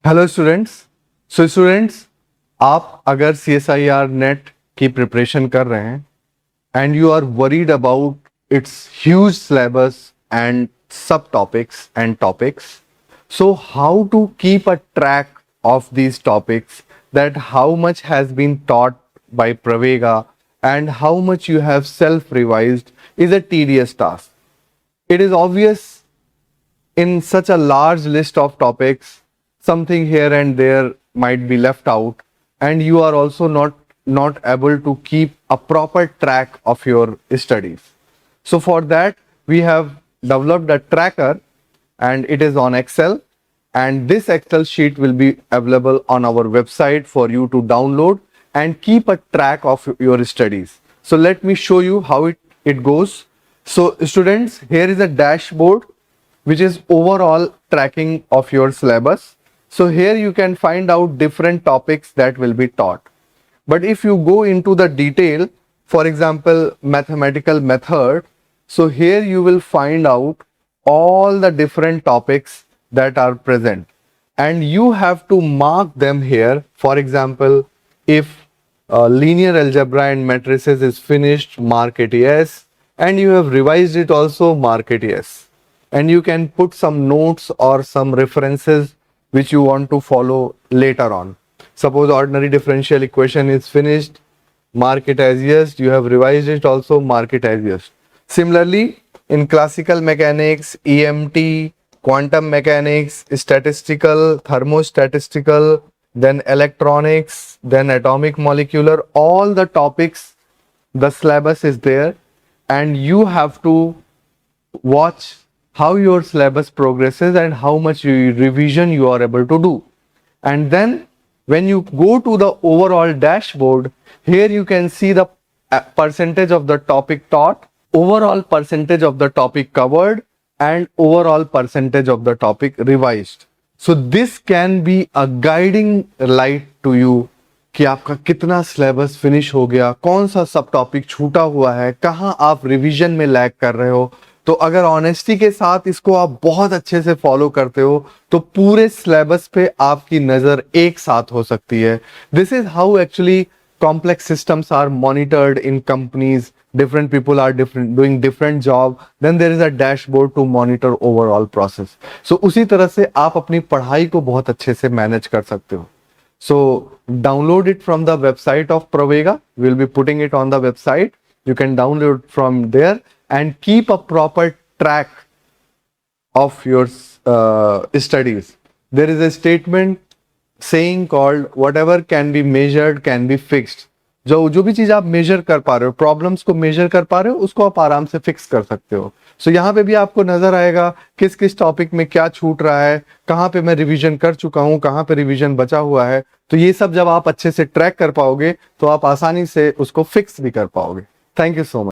Hello students, आप अगर CSIR net की प्रिपरेशन कर रहे हैं and you are worried about it's huge syllabus and सब topics and topics, so how to keep a track of these topics, that how much has been taught by Pravegaa and how much you have self-revised is a tedious task. It is obvious in such a large list of topics, something here and there might be left out, and you are also not able to keep a proper track of your studies. So for that, we have developed a tracker, and it is on Excel, and this Excel sheet will be available on our website for you to download and keep a track of your studies. So let me show you how it goes. So students, here is a dashboard which is overall tracking of your syllabus. So here you can find out different topics that will be taught. But if you go into the detail, for example, mathematical method, so here you will find out all the different topics that are present, and you have to mark them here. For example, if linear algebra and matrices is finished, mark it yes, and you have revised it also, mark it yes. And you can put some notes or some references which you want to follow later on. Suppose ordinary differential equation is finished, mark it as yes. You have revised it also, mark it as yes. Similarly, in classical mechanics, EMT, quantum mechanics, statistical, thermostatistical, then electronics, then atomic molecular, all the topics, the syllabus is there, and you have to watch how your syllabus progresses and how much revision you are able to do. And then when you go to the overall dashboard, here you can see the percentage of the topic taught, overall percentage of the topic covered, and overall percentage of the topic revised. So this can be a guiding light to you कि आपका कितना syllabus finish हो गया, कौन सा सब topic छूटा हुआ है, कहाँ आप रिवीजन में लैग कर रहे हो. तो अगर ऑनेस्टी के साथ इसको आप बहुत अच्छे से फॉलो करते हो तो पूरे सिलेबस पे आपकी नजर एक साथ हो सकती है. This is how actually complex systems are monitored in companies. Different people are doing different job. Then there is a dashboard to monitor overall process. So उसी तरह से आप अपनी पढ़ाई को बहुत अच्छे से मैनेज कर सकते हो. So download it from the website of Pravegaa. We'll be putting it on the website. You can download from there and keep a proper track of your studies. There is a statement saying called whatever can be measured can be fixed. जो भी चीज आप major कर पा रहे हो, problems को major कर पा रहे हो, उसको आप आराम से फिक्स कर सकते हो. सो यहाँ पे भी आपको नजर आएगा किस किस टॉपिक में क्या छूट रहा है, कहाँ पे मैं रिवीजन कर चुका हूँ, कहाँ पे रिवीजन बचा हुआ है. तो ये सब जब आप अच्छे से ट्रैक कर पाओगे तो आप आसानी से उसको फिक्स भी कर पाओगे. Thank you so much.